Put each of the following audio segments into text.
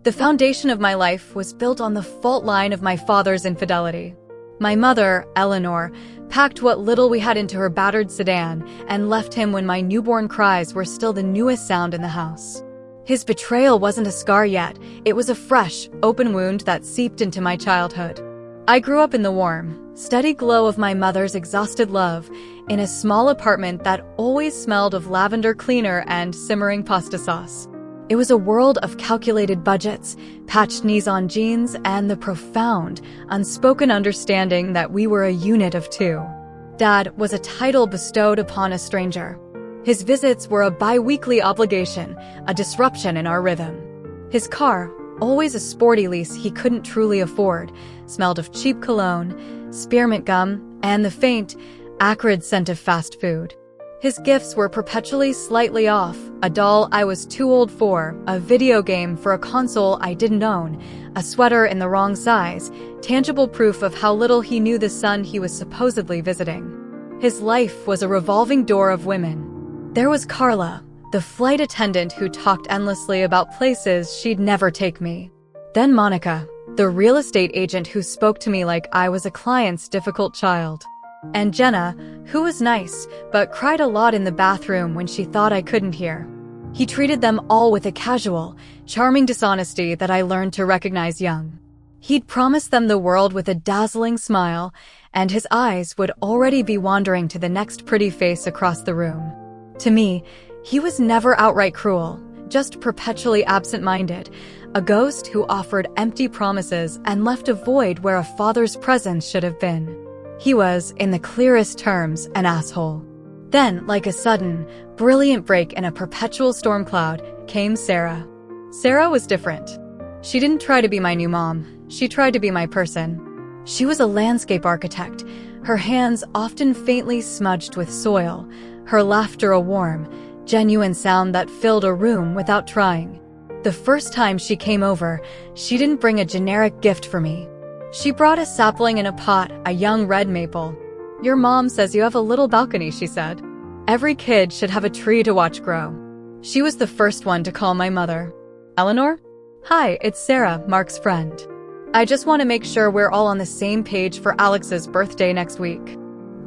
The foundation of my life was built on the fault line of my father's infidelity. My mother, Eleanor, packed what little we had into her battered sedan and left him when my newborn cries were still the newest sound in the house. His betrayal wasn't a scar yet, it was a fresh, open wound that seeped into my childhood. I grew up in the warm, steady glow of my mother's exhausted love, in a small apartment that always smelled of lavender cleaner and simmering pasta sauce. It was a world of calculated budgets, patched knees-on jeans, and the profound, unspoken understanding that we were a unit of two. Dad was a title bestowed upon a stranger. His visits were a bi-weekly obligation, a disruption in our rhythm. His car, always a sporty lease he couldn't truly afford, smelled of cheap cologne, spearmint gum, and the faint, acrid scent of fast food. His gifts were perpetually slightly off: a doll I was too old for, a video game for a console I didn't own, a sweater in the wrong size, tangible proof of how little he knew the son he was supposedly visiting. His life was a revolving door of women. There was Carla, the flight attendant who talked endlessly about places she'd never take me. Then Monica, the real estate agent who spoke to me like I was a client's difficult child. And Jenna, who was nice, but cried a lot in the bathroom when she thought I couldn't hear. He treated them all with a casual, charming dishonesty that I learned to recognize young. He'd promised them the world with a dazzling smile, and his eyes would already be wandering to the next pretty face across the room. To me, he was never outright cruel, just perpetually absent-minded, a ghost who offered empty promises and left a void where a father's presence should have been. He was, in the clearest terms, an asshole. Then, like a sudden, brilliant break in a perpetual storm cloud, came Sarah. Sarah was different. She didn't try to be my new mom, she tried to be my person. She was a landscape architect, her hands often faintly smudged with soil, her laughter a warm, genuine sound that filled a room without trying. The first time she came over, she didn't bring a generic gift for me. She brought a sapling in a pot, a young red maple. "Your mom says you have a little balcony," she said. "Every kid should have a tree to watch grow." She was the first one to call my mother. "Eleanor? Hi, it's Sarah, Mark's friend. I just want to make sure we're all on the same page for Alex's birthday next week.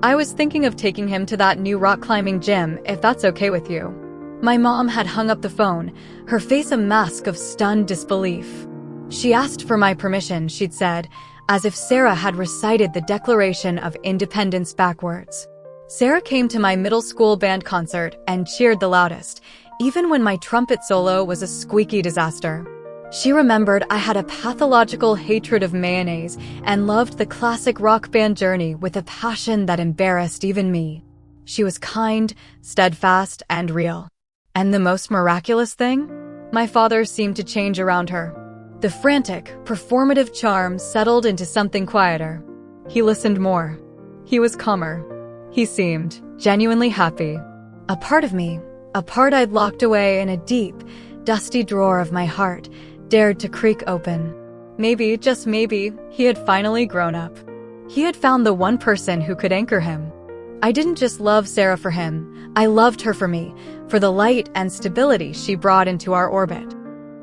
I was thinking of taking him to that new rock climbing gym, if that's okay with you." My mom had hung up the phone, her face a mask of stunned disbelief. She asked for my permission, she'd said, as if Sarah had recited the Declaration of Independence backwards. Sarah came to my middle school band concert and cheered the loudest, even when my trumpet solo was a squeaky disaster. She remembered I had a pathological hatred of mayonnaise and loved the classic rock band Journey with a passion that embarrassed even me. She was kind, steadfast, and real. And the most miraculous thing? My father seemed to change around her. The frantic, performative charm settled into something quieter. He listened more. He was calmer. He seemed genuinely happy. A part of me, a part I'd locked away in a deep, dusty drawer of my heart, dared to creak open. Maybe, just maybe, he had finally grown up. He had found the one person who could anchor him. I didn't just love Sarah for him, I loved her for me, for the light and stability she brought into our orbit.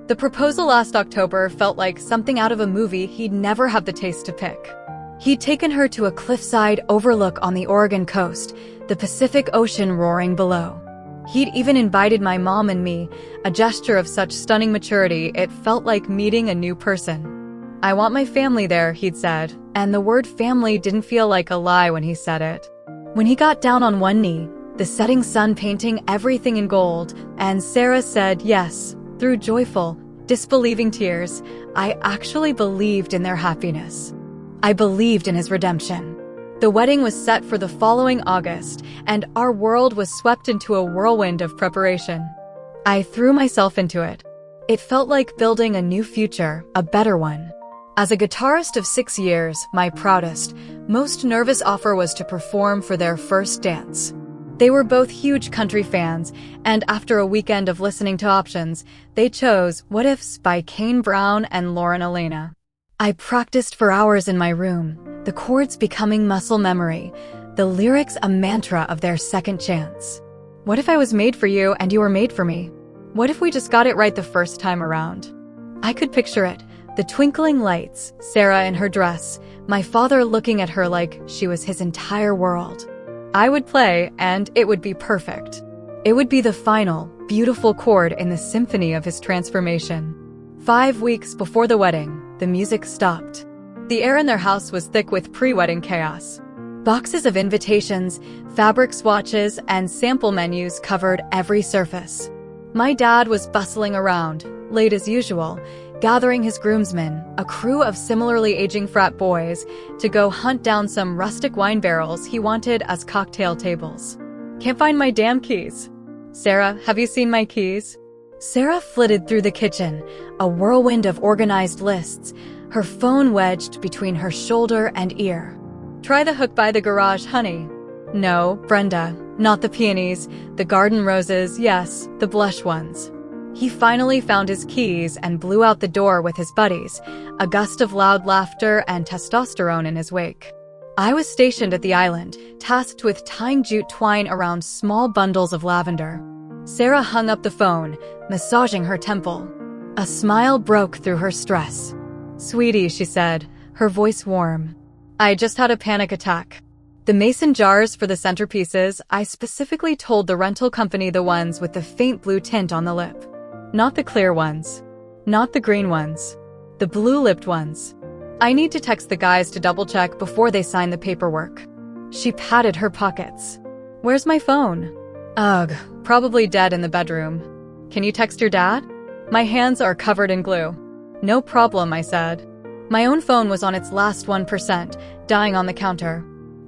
The proposal last October felt like something out of a movie he'd never have the taste to pick. He'd taken her to a cliffside overlook on the Oregon coast, the Pacific Ocean roaring below. He'd even invited my mom and me, a gesture of such stunning maturity it felt like meeting a new person. "I want my family there," he'd said, and the word family didn't feel like a lie when he said it. When he got down on one knee, the setting sun painting everything in gold, and Sarah said yes, through joyful, disbelieving tears, I actually believed in their happiness. I believed in his redemption. The wedding was set for the following August, and our world was swept into a whirlwind of preparation. I threw myself into it. It felt like building a new future, a better one. As a guitarist of 6 years, my proudest, most nervous offer was to perform for their first dance. They were both huge country fans, and after a weekend of listening to options, they chose What Ifs by Kane Brown and Lauren Elena. I practiced for hours in my room, the chords becoming muscle memory, the lyrics a mantra of their second chance. What if I was made for you and you were made for me? What if we just got it right the first time around? I could picture it. The twinkling lights, Sarah in her dress, my father looking at her like she was his entire world. I would play, and it would be perfect. It would be the final, beautiful chord in the symphony of his transformation. 5 weeks before the wedding, the music stopped. The air in their house was thick with pre-wedding chaos. Boxes of invitations, fabric swatches, and sample menus covered every surface. My dad was bustling around, late as usual, gathering his groomsmen, a crew of similarly aging frat boys, to go hunt down some rustic wine barrels he wanted as cocktail tables. Can't find my damn keys. Sarah, have you seen my keys? Sarah flitted through the kitchen, a whirlwind of organized lists, her phone wedged between her shoulder and ear. Try the hook by the garage, honey. No, Brenda, not the peonies, the garden roses, yes, the blush ones. He finally found his keys and blew out the door with his buddies, a gust of loud laughter and testosterone in his wake. I was stationed at the island, tasked with tying jute twine around small bundles of lavender. Sarah hung up the phone, massaging her temple. A smile broke through her stress. "Sweetie," she said, her voice warm. "I just had a panic attack. The mason jars for the centerpieces, I specifically told the rental company the ones with the faint blue tint on the lip. Not the clear ones. Not the green ones. The blue-lipped ones. I need to text the guys to double-check before they sign the paperwork." She patted her pockets. "Where's my phone?" "Ugh, probably dead in the bedroom. Can you text your dad?" "My hands are covered in glue." "No problem," I said. My own phone was on its last 1%, dying on the counter.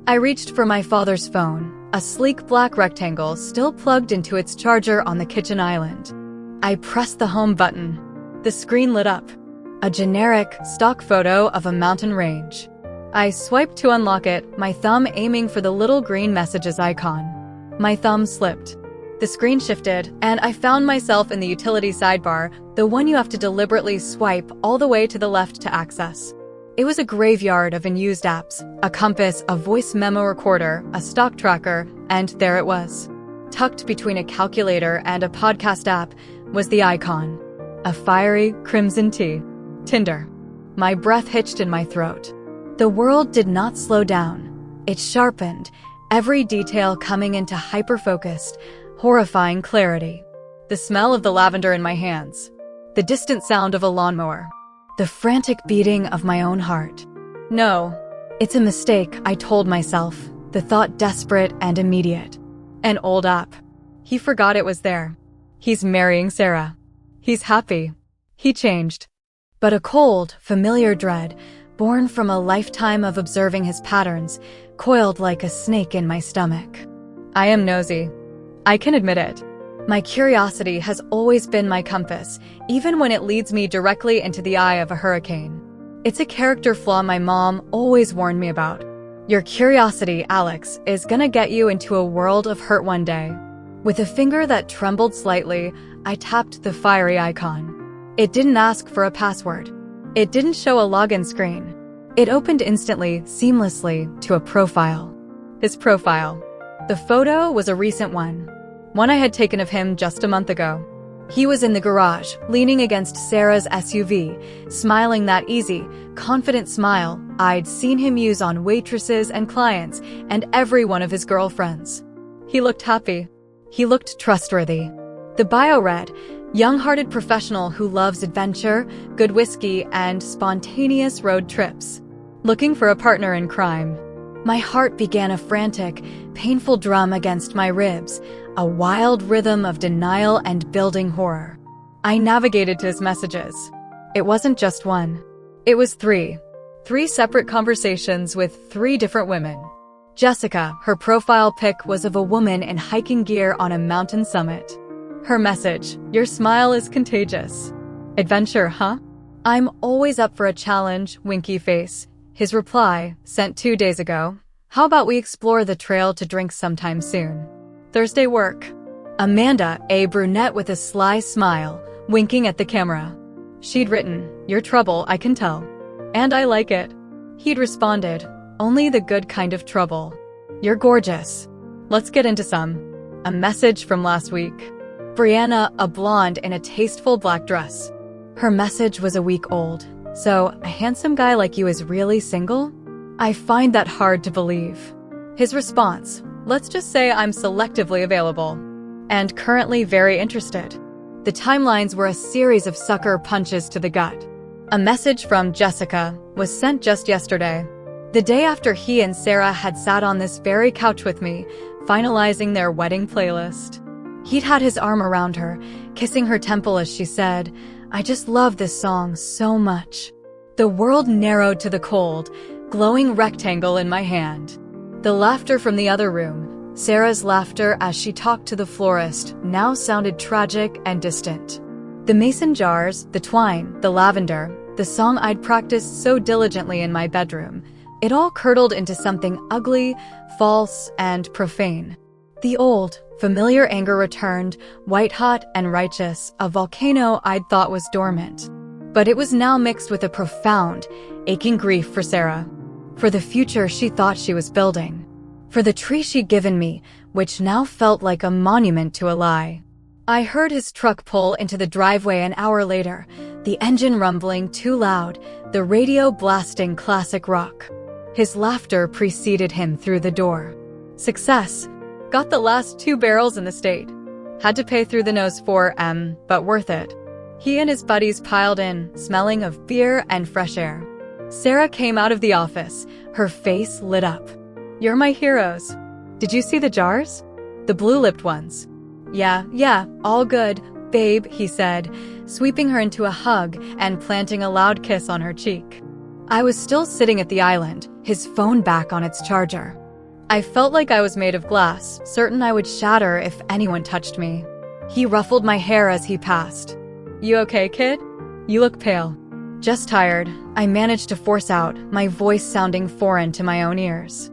I reached for my father's phone, a sleek black rectangle still plugged into its charger on the kitchen island. I pressed the home button. The screen lit up. A generic, stock photo of a mountain range. I swiped to unlock it, my thumb aiming for the little green messages icon. My thumb slipped. The screen shifted, and I found myself in the utility sidebar, the one you have to deliberately swipe all the way to the left to access. It was a graveyard of unused apps, a compass, a voice memo recorder, a stock tracker, and there it was. Tucked between a calculator and a podcast app was the icon. A fiery crimson tea. Tinder. My breath hitched in my throat. The world did not slow down. It sharpened, every detail coming into hyper-focused, horrifying clarity. The smell of the lavender in my hands. The distant sound of a lawnmower. The frantic beating of my own heart. No, it's a mistake, I told myself, the thought desperate and immediate. An old app. He forgot it was there. He's marrying Sarah. He's happy. He changed. But a cold, familiar dread, born from a lifetime of observing his patterns, coiled like a snake in my stomach. I am nosy. I can admit it. My curiosity has always been my compass, even when it leads me directly into the eye of a hurricane. It's a character flaw my mom always warned me about. Your curiosity, Alex, is gonna get you into a world of hurt one day. With a finger that trembled slightly, I tapped the fiery icon. It didn't ask for a password. It didn't show a login screen. It opened instantly, seamlessly, to a profile. His profile. The photo was a recent one I had taken of him just a month ago. He was in the garage, leaning against Sarah's SUV, smiling that easy, confident smile I'd seen him use on waitresses and clients and every one of his girlfriends. He looked happy. He looked trustworthy. The bio read, young-hearted professional who loves adventure, good whiskey, and spontaneous road trips. Looking for a partner in crime. My heart began a frantic, painful drum against my ribs, a wild rhythm of denial and building horror. I navigated to his messages. It wasn't just one. It was three. 3 separate conversations with 3 different women. Jessica, her profile pic was of a woman in hiking gear on a mountain summit. Her message, your smile is contagious. Adventure, huh? I'm always up for a challenge, winky face. His reply, sent 2 days ago, how about we explore the trail to drink sometime soon? Thursday work. Amanda, a brunette with a sly smile, winking at the camera. She'd written, your trouble, I can tell. And I like it. He'd responded, only the good kind of trouble. You're gorgeous. Let's get into some. A message from last week. Brianna, a blonde in a tasteful black dress. Her message was a week old. So, a handsome guy like you is really single? I find that hard to believe. His response, let's just say I'm selectively available. And currently very interested. The timelines were a series of sucker punches to the gut. A message from Jessica was sent just yesterday, the day after he and Sarah had sat on this very couch with me, finalizing their wedding playlist. He'd had his arm around her, kissing her temple as she said, I just love this song so much. The world narrowed to the cold, glowing rectangle in my hand. The laughter from the other room, Sarah's laughter as she talked to the florist, now sounded tragic and distant. The mason jars, the twine, the lavender, the song I'd practiced so diligently in my bedroom, it all curdled into something ugly, false, and profane. The old, familiar anger returned, white-hot and righteous, a volcano I'd thought was dormant. But it was now mixed with a profound, aching grief for Sarah. For the future she thought she was building. For the tree she'd given me, which now felt like a monument to a lie. I heard his truck pull into the driveway an hour later, the engine rumbling too loud, the radio blasting classic rock. His laughter preceded him through the door. Success. Got the last 2 barrels in the state. Had to pay through the nose for, but worth it. He and his buddies piled in, smelling of beer and fresh air. Sarah came out of the office, her face lit up. You're my heroes. Did you see the jars? The blue-lipped ones. Yeah, all good, babe, he said, sweeping her into a hug and planting a loud kiss on her cheek. I was still sitting at the island, his phone back on its charger. I felt like I was made of glass, certain I would shatter if anyone touched me. He ruffled my hair as he passed. You okay, kid? You look pale. Just tired, I managed to force out, my voice sounding foreign to my own ears.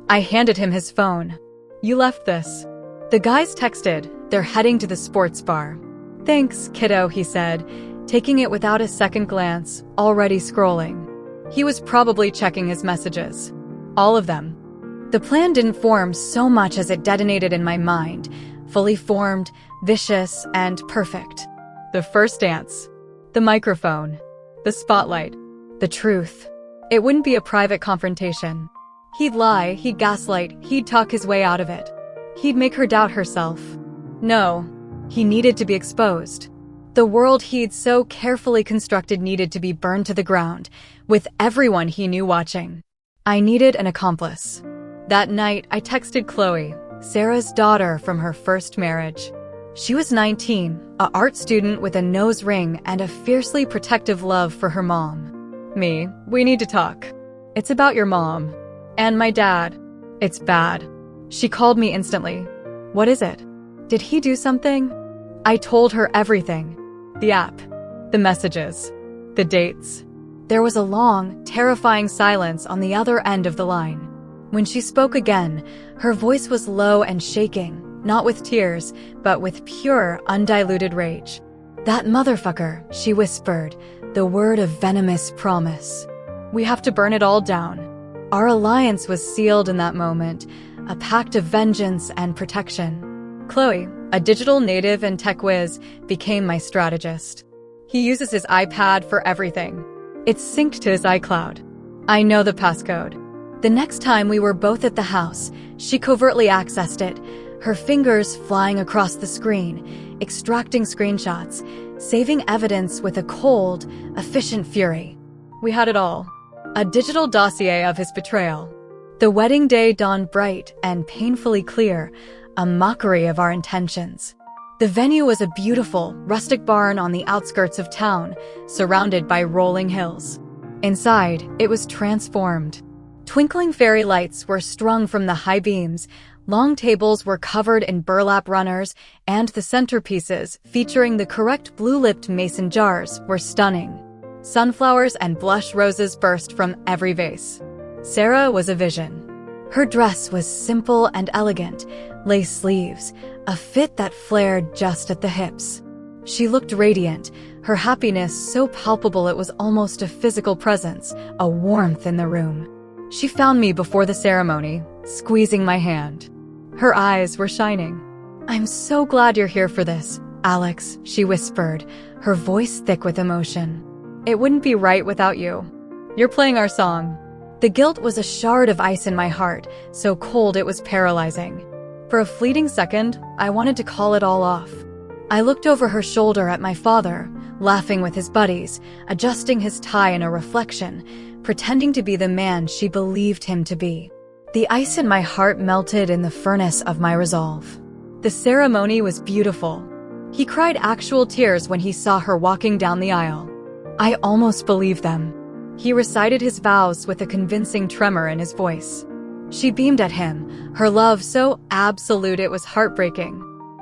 I handed him his phone. You left this. The guys texted, they're heading to the sports bar. Thanks, kiddo, he said, taking it without a second glance, already scrolling. He was probably checking his messages. All of them. The plan didn't form so much as it detonated in my mind, fully formed, vicious, and perfect. The first dance. The microphone. The spotlight. The truth. It wouldn't be a private confrontation. He'd lie, he'd gaslight, he'd talk his way out of it. He'd make her doubt herself. No, he needed to be exposed. The world he'd so carefully constructed needed to be burned to the ground, with everyone he knew watching. I needed an accomplice. That night, I texted Chloe, Sarah's daughter from her first marriage. She was 19, an art student with a nose ring and a fiercely protective love for her mom. Me, we need to talk. It's about your mom. And my dad. It's bad. She called me instantly. What is it? Did he do something? I told her everything. The app. The messages. The dates. There was a long, terrifying silence on the other end of the line. When she spoke again, her voice was low and shaking, not with tears, but with pure, undiluted rage. That motherfucker, she whispered, the word of venomous promise. We have to burn it all down. Our alliance was sealed in that moment, a pact of vengeance and protection. Chloe, a digital native and tech whiz, became my strategist. He uses his iPad for everything. It's synced to his iCloud. I know the passcode. The next time we were both at the house, she covertly accessed it, her fingers flying across the screen, extracting screenshots, saving evidence with a cold, efficient fury. We had it all. A digital dossier of his betrayal. The wedding day dawned bright and painfully clear, a mockery of our intentions. The venue was a beautiful, rustic barn on the outskirts of town, surrounded by rolling hills. Inside, it was transformed. Twinkling fairy lights were strung from the high beams, long tables were covered in burlap runners, and the centerpieces, featuring the correct blue-lipped mason jars, were stunning. Sunflowers and blush roses burst from every vase. Sarah was a vision. Her dress was simple and elegant, lace sleeves, a fit that flared just at the hips. She looked radiant, her happiness so palpable it was almost a physical presence, a warmth in the room. She found me before the ceremony, squeezing my hand. Her eyes were shining. I'm so glad you're here for this, Alex, she whispered, her voice thick with emotion. It wouldn't be right without you. You're playing our song. The guilt was a shard of ice in my heart, so cold it was paralyzing. For a fleeting second, I wanted to call it all off. I looked over her shoulder at my father, laughing with his buddies, adjusting his tie in a reflection, pretending to be the man she believed him to be. The ice in my heart melted in the furnace of my resolve. The ceremony was beautiful. He cried actual tears when he saw her walking down the aisle. I almost believed them. He recited his vows with a convincing tremor in his voice. She beamed at him, her love so absolute it was heartbreaking.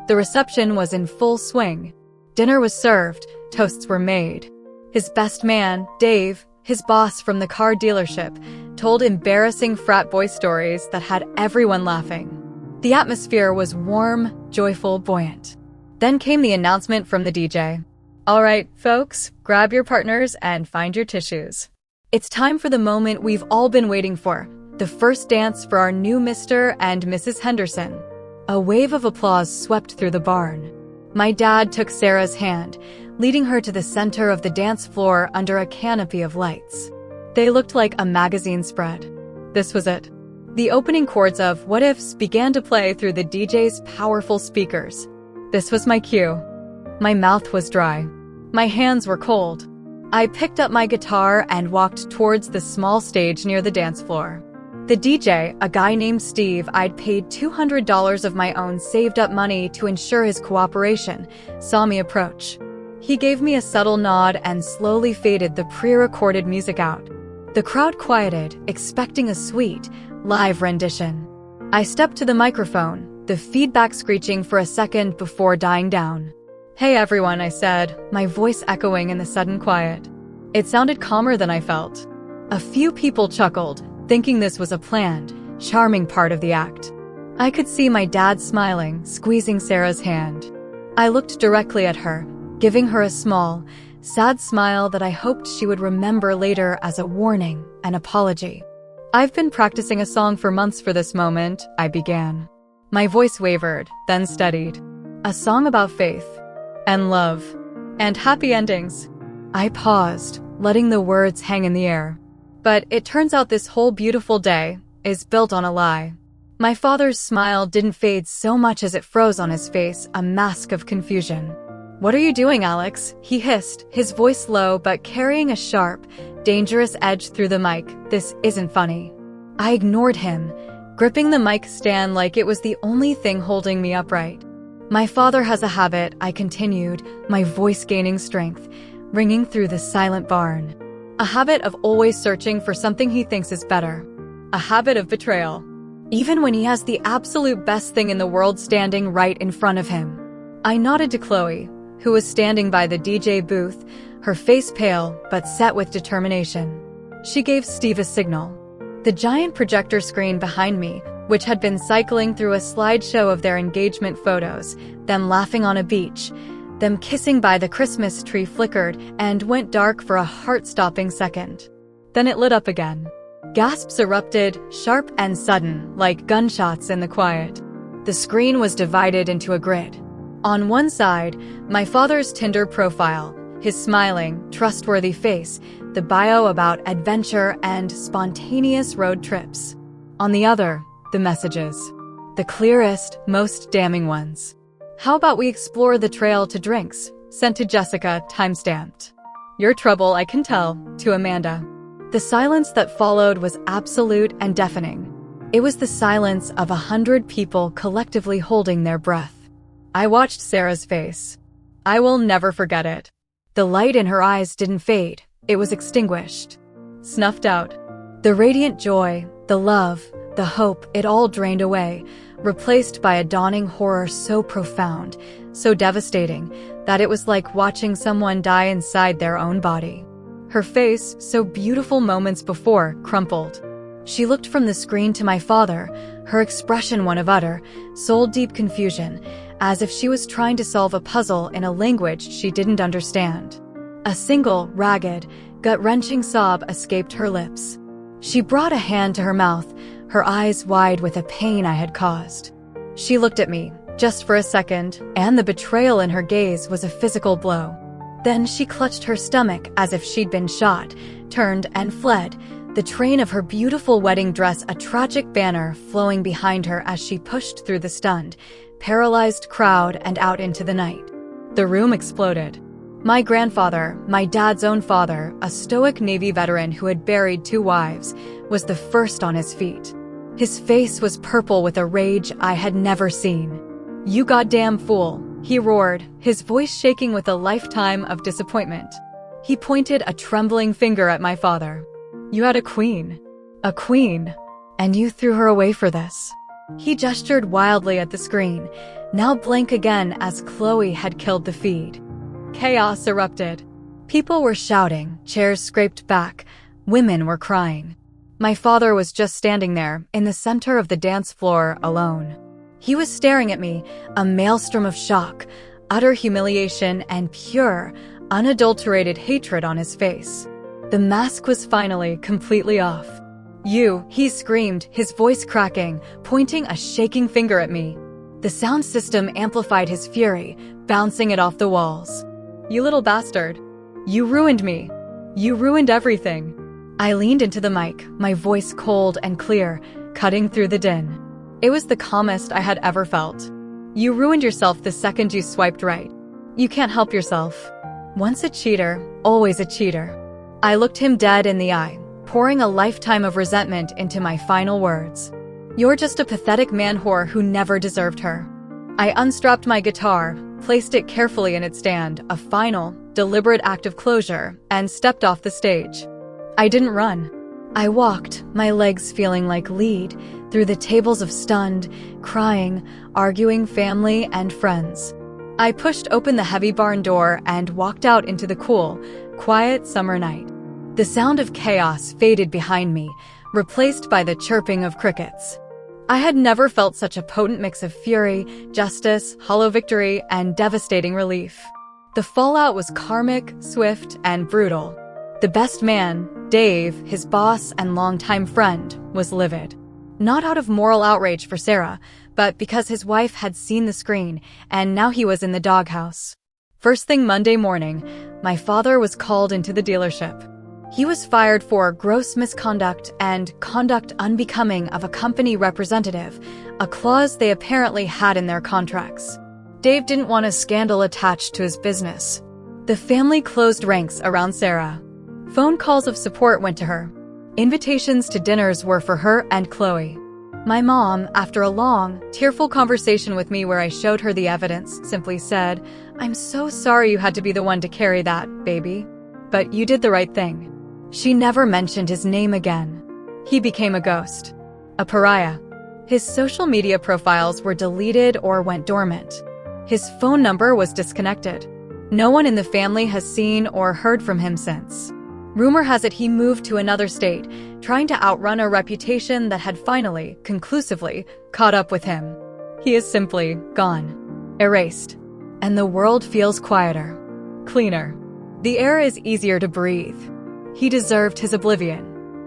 The reception was in full swing. Dinner was served, toasts were made. His best man, Dave, his boss from the car dealership, told embarrassing frat boy stories that had everyone laughing. The atmosphere was warm, joyful, buoyant. Then came the announcement from the DJ. All right, folks, grab your partners and find your tissues. It's time for the moment we've all been waiting for, the first dance for our new Mr. and Mrs. Henderson. A wave of applause swept through the barn. My dad took Sarah's hand, leading her to the center of the dance floor under a canopy of lights. They looked like a magazine spread. This was it. The opening chords of What Ifs began to play through the DJ's powerful speakers. This was my cue. My mouth was dry. My hands were cold. I picked up my guitar and walked towards the small stage near the dance floor. The DJ, a guy named Steve I'd paid $200 of my own saved-up money to ensure his cooperation, saw me approach. He gave me a subtle nod and slowly faded the pre-recorded music out. The crowd quieted, expecting a sweet, live rendition. I stepped to the microphone, the feedback screeching for a second before dying down. Hey everyone, I said, my voice echoing in the sudden quiet. It sounded calmer than I felt. A few people chuckled, thinking this was a planned, charming part of the act. I could see my dad smiling, squeezing Sarah's hand. I looked directly at her, giving her a small, sad smile that I hoped she would remember later as a warning, an apology. I've been practicing a song for months for this moment, I began. My voice wavered, then steadied. A song about faith, and love, and happy endings. I paused, letting the words hang in the air. But it turns out this whole beautiful day is built on a lie. My father's smile didn't fade so much as it froze on his face, a mask of confusion. What are you doing, Alex? He hissed, his voice low but carrying a sharp, dangerous edge through the mic. This isn't funny. I ignored him, gripping the mic stand like it was the only thing holding me upright. My father has a habit, I continued, my voice gaining strength, ringing through the silent barn. A habit of always searching for something he thinks is better. A habit of betrayal. Even when he has the absolute best thing in the world standing right in front of him. I nodded to Chloe, who was standing by the DJ booth, her face pale but set with determination. She gave Steve a signal. The giant projector screen behind me, which had been cycling through a slideshow of their engagement photos, them laughing on a beach, them kissing by the Christmas tree, flickered and went dark for a heart-stopping second. Then it lit up again. Gasps erupted, sharp and sudden, like gunshots in the quiet. The screen was divided into a grid. On one side, my father's Tinder profile, his smiling, trustworthy face, the bio about adventure and spontaneous road trips. On the other, the messages. The clearest, most damning ones. How about we explore the trail to drinks? Sent to Jessica, timestamped. Your trouble, I can tell, to Amanda. The silence that followed was absolute and deafening. It was the silence of 100 people collectively holding their breath. I watched Sarah's face. I will never forget it. The light in her eyes didn't fade. It was extinguished. Snuffed out. The radiant joy, the love, the hope, it all drained away, replaced by a dawning horror so profound, so devastating, that it was like watching someone die inside their own body. Her face, so beautiful moments before, crumpled. She looked from the screen to my father, her expression one of utter, soul-deep confusion, as if she was trying to solve a puzzle in a language she didn't understand. A single, ragged, gut-wrenching sob escaped her lips. She brought a hand to her mouth, her eyes wide with the pain I had caused. She looked at me, Just for a second, and the betrayal in her gaze was a physical blow. Then she clutched her stomach as if she'd been shot, turned and fled, the train of her beautiful wedding dress a tragic banner flowing behind her as she pushed through the stunned, paralyzed crowd and out into the night. The room exploded. My grandfather, my dad's own father, a stoic Navy veteran who had buried 2 wives, was the first on his feet. His face was purple with a rage I had never seen. "You goddamn fool," he roared, his voice shaking with a lifetime of disappointment. He pointed a trembling finger at my father. "You had a queen, and you threw her away for this." He gestured wildly at the screen, now blank again as Chloe had killed the feed. Chaos erupted. People were shouting, chairs scraped back, women were crying. My father was just standing there, in the center of the dance floor, alone. He was staring at me, a maelstrom of shock, utter humiliation, and pure, unadulterated hatred on his face. The mask was finally completely off. "You," he screamed, his voice cracking, pointing a shaking finger at me. The sound system amplified his fury, bouncing it off the walls. "You little bastard. You ruined me. You ruined everything." I leaned into the mic, my voice cold and clear, cutting through the din. It was the calmest I had ever felt. "You ruined yourself the second you swiped right. You can't help yourself. Once a cheater, always a cheater." I looked him dead in the eye, pouring a lifetime of resentment into my final words. "You're just a pathetic man-whore who never deserved her." I unstrapped my guitar, placed it carefully in its stand, a final, deliberate act of closure, and stepped off the stage. I didn't run. I walked, my legs feeling like lead, through the tables of stunned, crying, arguing family and friends. I pushed open the heavy barn door and walked out into the cool, quiet summer night. The sound of chaos faded behind me, replaced by the chirping of crickets. I had never felt such a potent mix of fury, justice, hollow victory, and devastating relief. The fallout was karmic, swift, and brutal. The best man, Dave, his boss and longtime friend, was livid. Not out of moral outrage for Sarah, but because his wife had seen the screen, and now he was in the doghouse. First thing Monday morning, my father was called into the dealership. He was fired for gross misconduct and conduct unbecoming of a company representative, a clause they apparently had in their contracts. Dave didn't want a scandal attached to his business. The family closed ranks around Sarah. Phone calls of support went to her. Invitations to dinners were for her and Chloe. My mom, after a long, tearful conversation with me where I showed her the evidence, simply said, "I'm so sorry you had to be the one to carry that, baby. But you did the right thing." She never mentioned his name again. He became a ghost. A pariah. His social media profiles were deleted or went dormant. His phone number was disconnected. No one in the family has seen or heard from him since. Rumor has it he moved to another state, trying to outrun a reputation that had finally, conclusively, caught up with him. He is simply gone. Erased. And the world feels quieter. Cleaner. The air is easier to breathe. He deserved his oblivion.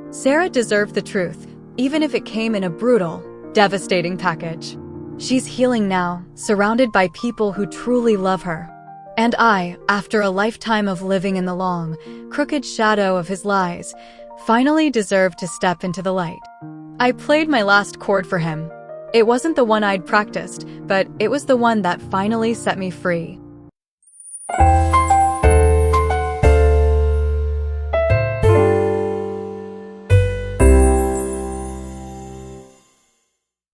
Sarah deserved the truth, even if it came in a brutal, devastating package. She's healing now, surrounded by people who truly love her. And I, after a lifetime of living in the long, crooked shadow of his lies, finally deserved to step into the light. I played my last chord for him. It wasn't the one I'd practiced, but it was the one that finally set me free.